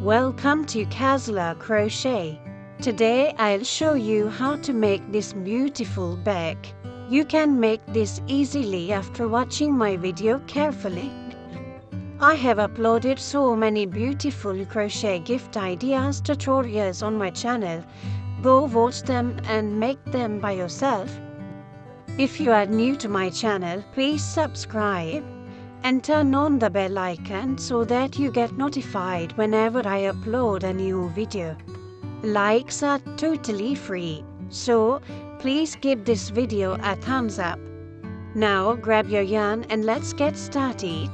Welcome to QazLa Crochet. Today I'll show you how to make this beautiful bag. You can make this easily after watching my video carefully. I have uploaded so many beautiful crochet gift ideas tutorials on my channel. Go watch them and make them by yourself. If you are new to my channel, please subscribe and turn on the bell icon so that you get notified whenever I upload a new video. Likes are totally free, so please give this video a thumbs up. Now grab your yarn and let's get started.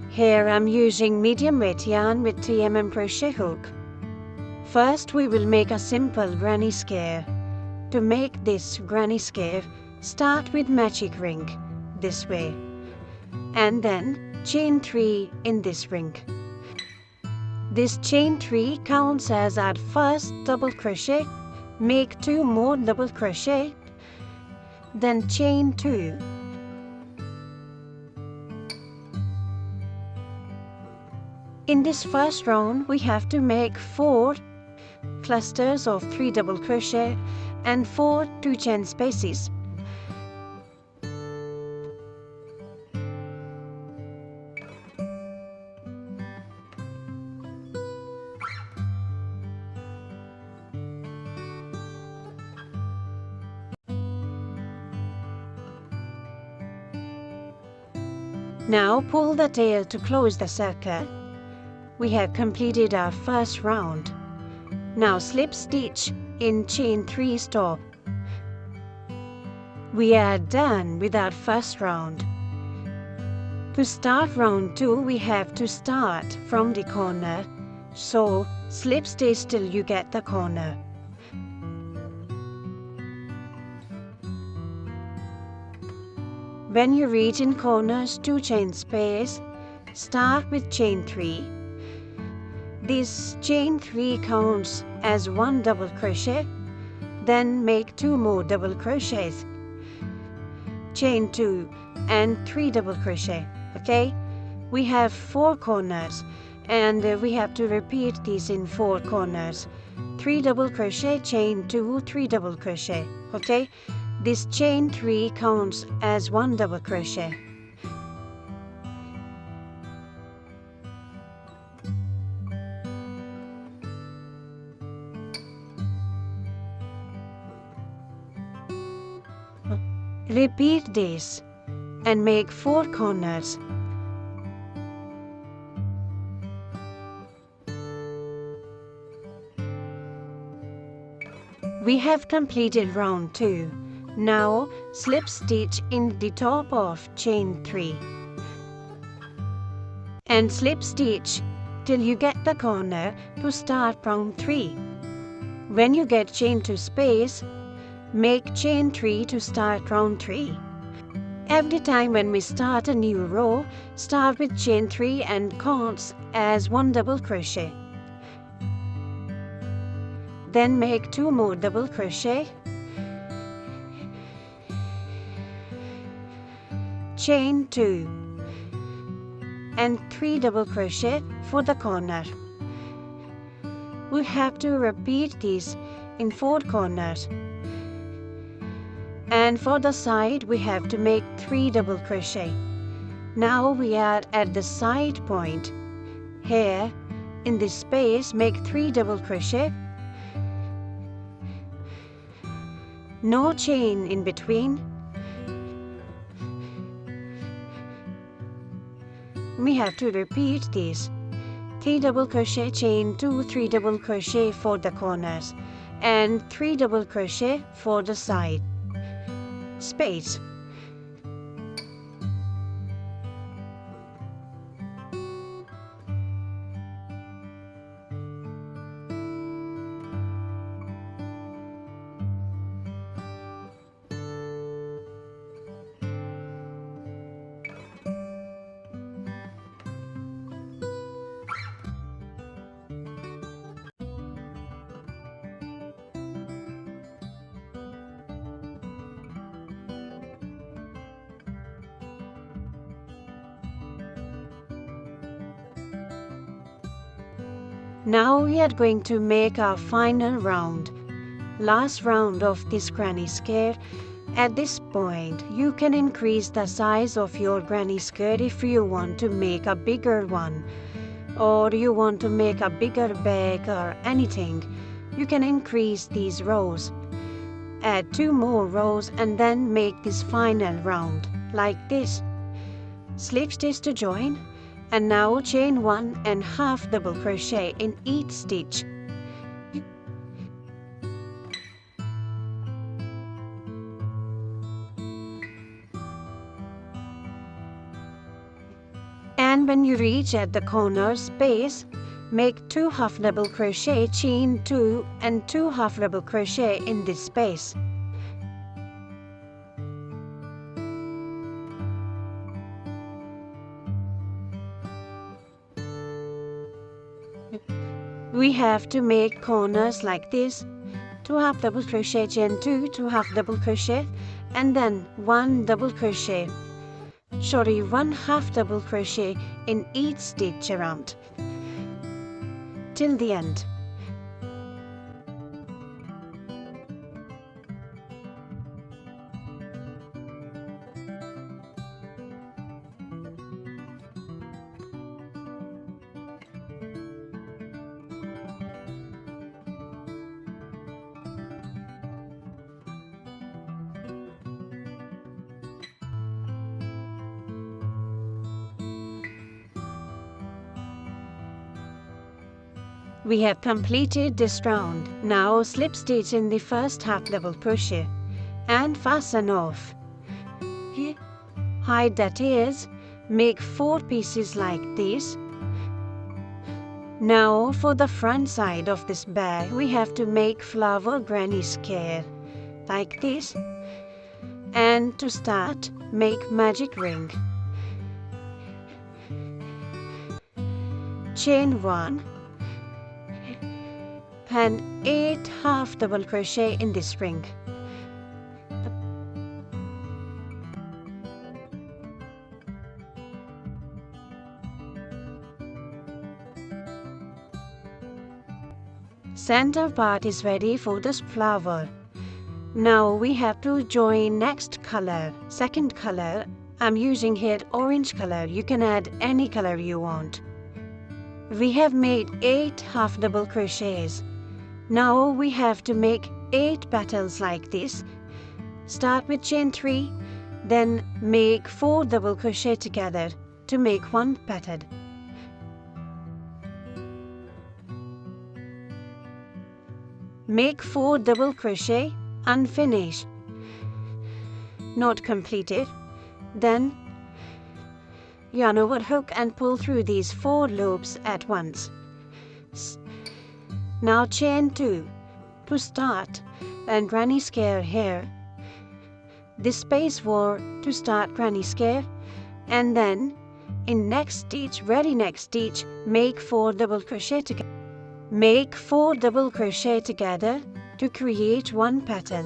Here I'm using medium weight yarn with 3mm crochet hook. First we will make a simple granny square. To make this granny square, start with magic ring, this way. And then chain 3 in this ring. This chain 3 counts as our first double crochet. Make 2 more double crochet, then chain 2. In this first round we have to make 4 clusters of 3 double crochet and 4 2-chain spaces. Now pull the tail to close the circle. We have completed our first round. Now slip stitch in chain 3 stop. We are done with our first round. To start round 2, we have to start from the corner, so slip stitch till you get the corner. When you reach in corners 2-chain space, start with chain 3. This chain 3 counts as 1 double crochet, then make 2 more double crochets, chain 2 and 3 double crochet. Okay, we have 4 corners and we have to repeat these in 4 corners. 3 double crochet, chain 2, 3 double crochet. Okay, this chain 3 counts as 1 double crochet. Repeat this and make 4 corners. We have completed round 2. Now slip stitch in the top of chain 3 and slip stitch till you get the corner to start round 3. When you get chain 2 space, make chain 3 to start round 3. Every time when we start a new row, start with chain 3 and counts as 1 double crochet. Then make 2 more double crochet, chain 2 and 3 double crochet for the corner. We have to repeat these in 4 corners. And for the side we have to make 3 double crochet. Now we are at the side point. Here in this space make 3 double crochet. No chain in between. We have to repeat this. 3 double crochet, chain 2, 3 double crochet for the corners and 3 double crochet for the side space. Now we are going to make our final round, last round of this granny skirt. At this point, you can increase the size of your granny skirt if you want to make a bigger one, or you want to make a bigger bag or anything. You can increase these rows. Add 2 more rows and then make this final round like this. Slip stitch to join, and now chain 1 and half double crochet in each stitch. And when you reach at the corner space, make 2 half double crochet, chain 2 and 2 half double crochet in this space. We have to make corners like this. 2 half double crochet, chain 2, 2 half double crochet, and then 1 double crochet. 1 half double crochet in each stitch around till the end. We have completed this round. Now slip stitch in the first half double crochet and fasten off. Here, hide that is, make 4 pieces like this. Now for the front side of this bag, we have to make flower granny skirt like this. And to start, make magic ring. Chain 1 and 8 half double crochet in this ring. Center part is ready for this flower. Now we have to join next color, second color. I'm using here orange color. You can add any color you want. We have made 8 half double crochets. Now we have to make 8 petals like this. Start with chain 3, then make 4 double crochet together to make 1 petal. Make 4 double crochet unfinished, not completed. Then yarn over hook and pull through these 4 loops at once. Now chain 2 to start and granny skirt here. This space for to start granny skirt, and then in next stitch, ready next stitch, make 4 double crochet together. Make 4 double crochet together to create 1 petal,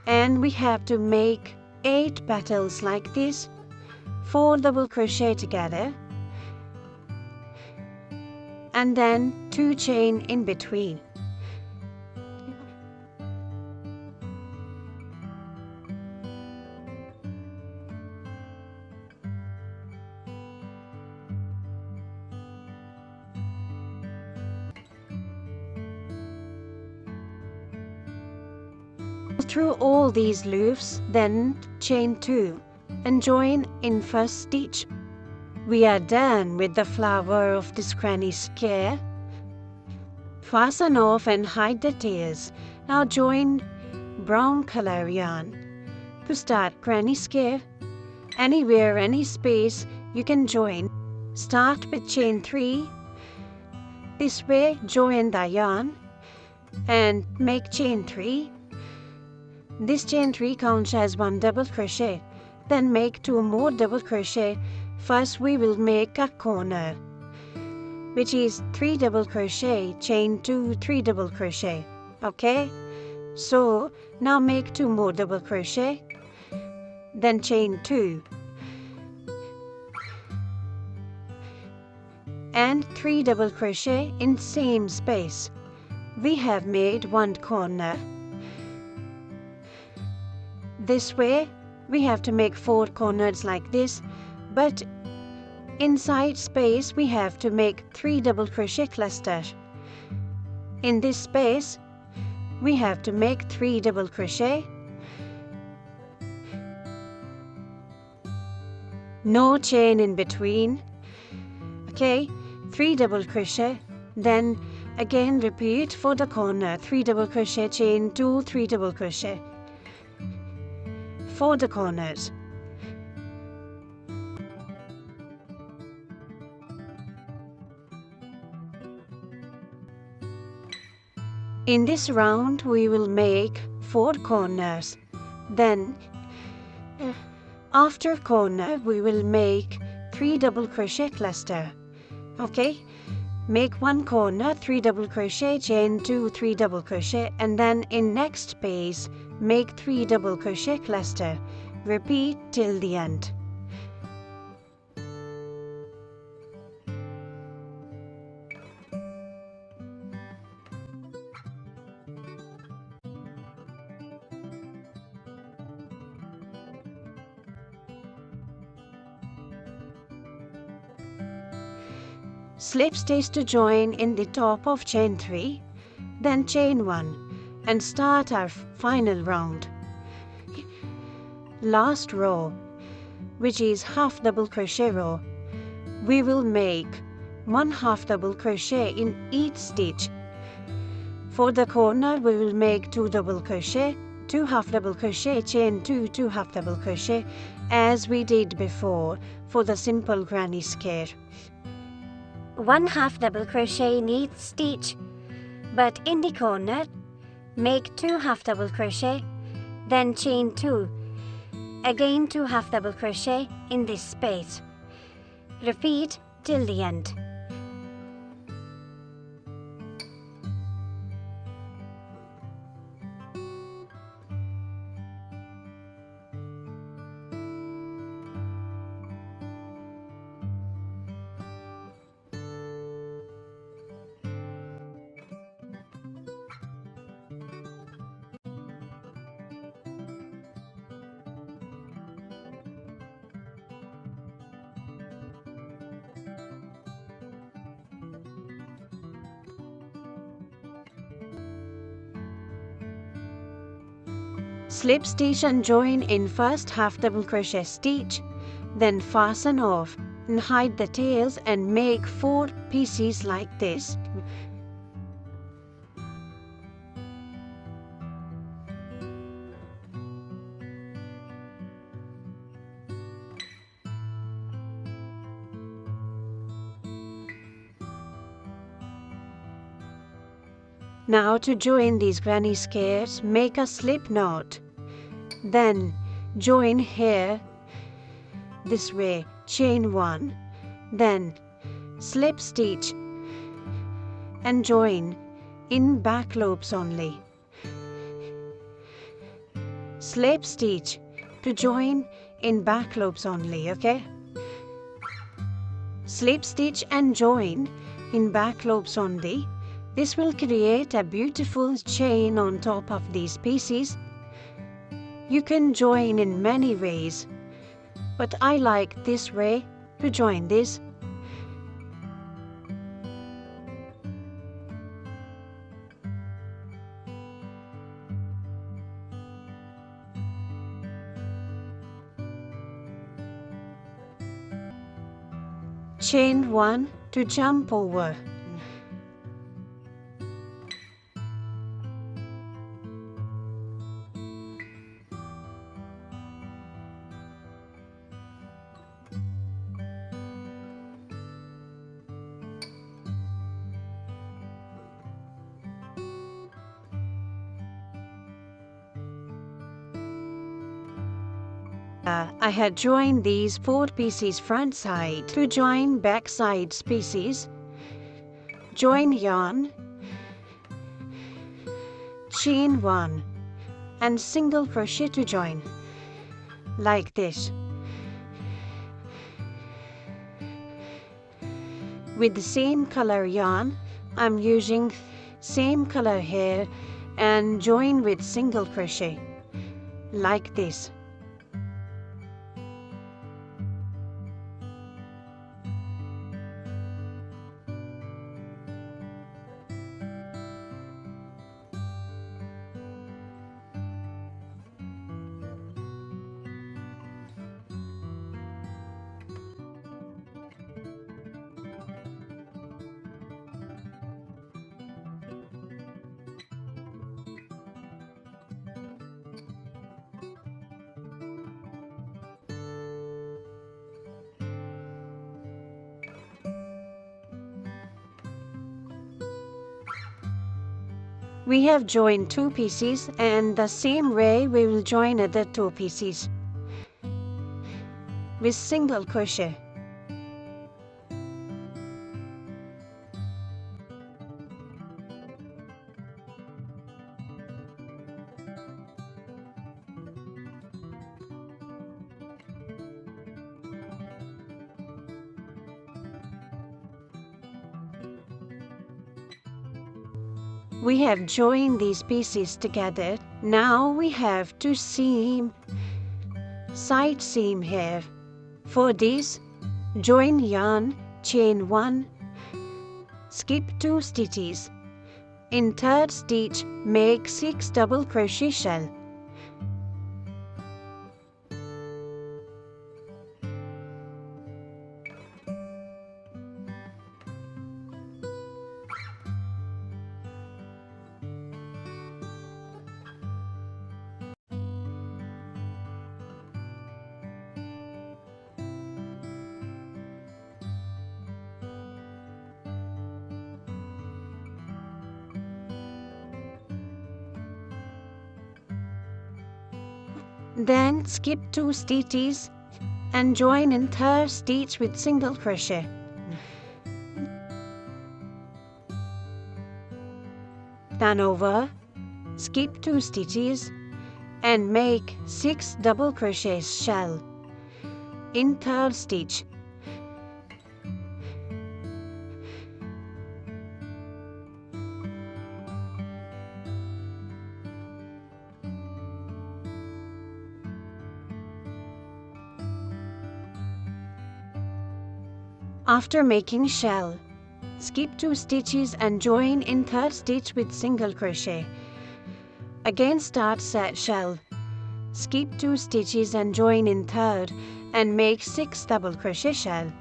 and we have to make 8 petals like this. 4 double crochet together, and then 2 chain in between. Through all these loops, then chain 2 and join in first stitch. We are done with the flower of this granny skirt. Fasten off and hide the tails. Now join brown color yarn to start granny skirt. Anywhere, any space you can join. Start with chain 3. This way join the yarn and make chain 3. This chain 3 counts as 1 double crochet. Then make 2 more double crochet. First we will make a corner, which is 3 double crochet, chain 2, 3 double crochet. Okay, so now make 2 more double crochet, then chain 2, and 3 double crochet in same space. We have made one corner. This way we have to make 4 corners like this, but inside space we have to make 3 double crochet cluster. In this space we have to make 3 double crochet. No chain in between. Okay, 3 double crochet, then again repeat for the corner, 3 double crochet, chain 2, 3 double crochet for the corners. In this round we will make 4 corners, then after corner we will make 3 double crochet cluster. Okay, make 1 corner, 3 double crochet, chain 2, 3 double crochet, and then in next space make 3 double crochet cluster. Repeat till the end. Slip stitch to join in the top of chain 3, then chain 1 and start our final round. Last row, which is half double crochet row, we will make 1 half double crochet in each stitch. For the corner we will make 2 double crochet, 2 half double crochet, chain 2, 2 half double crochet as we did before for the simple granny square. 1 half double crochet in each stitch, but in the corner make 2 half double crochet, then chain 2, again 2 half double crochet in this space. Repeat till the end. Slip stitch and join in first half double crochet stitch, then fasten off and hide the tails and make 4 pieces like this. Now to join these granny squares, make a slip knot. Then join here this way, chain 1, then slip stitch and join in back loops only. Slip stitch to join in back loops only, okay? Slip stitch and join in back loops only. This will create a beautiful chain on top of these pieces. You can join in many ways, but I like this way to join this. Chain 1 to jump over. I had joined these 4 pieces front side. To join back side pieces, join yarn, chain 1 and single crochet to join, like this. With the same color yarn, I'm using same color here and join with single crochet like this. We have joined 2 pieces, and the same way we will join other 2 pieces with single crochet. We have joined these pieces together. Now we have to side seam here. For this, join yarn, chain 1, skip 2 stitches. In 3rd stitch, make 6 double crochet shell. Then skip 2 stitches and join in 3rd stitch with single crochet. Turn over, skip 2 stitches and make 6 double crochet shell in 3rd stitch. After making shell, skip 2 stitches and join in 3rd stitch with single crochet. Again start set shell, skip 2 stitches and join in 3rd and make 6 double crochet shell.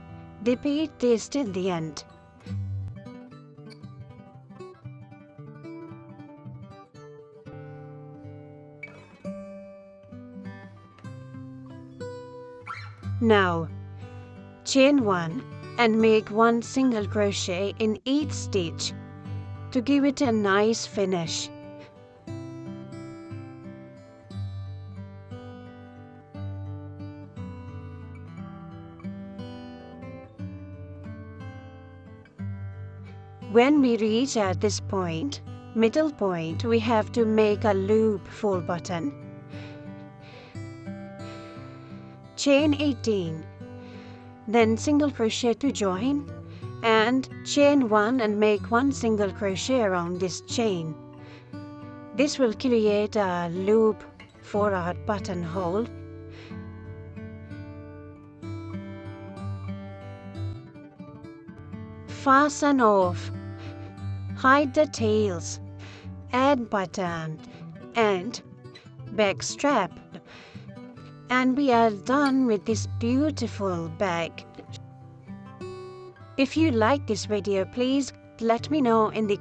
Repeat this till the end. Now, chain 1 and make 1 single crochet in each stitch to give it a nice finish. When we reach at this point, middle point, we have to make a loop for button. Chain 18. Then single crochet to join and chain 1 and make 1 single crochet around this chain. This will create a loop for our buttonhole. Fasten off, hide the tails, add button and back strap. And we are done with this beautiful bag. If you like this video, please let me know in the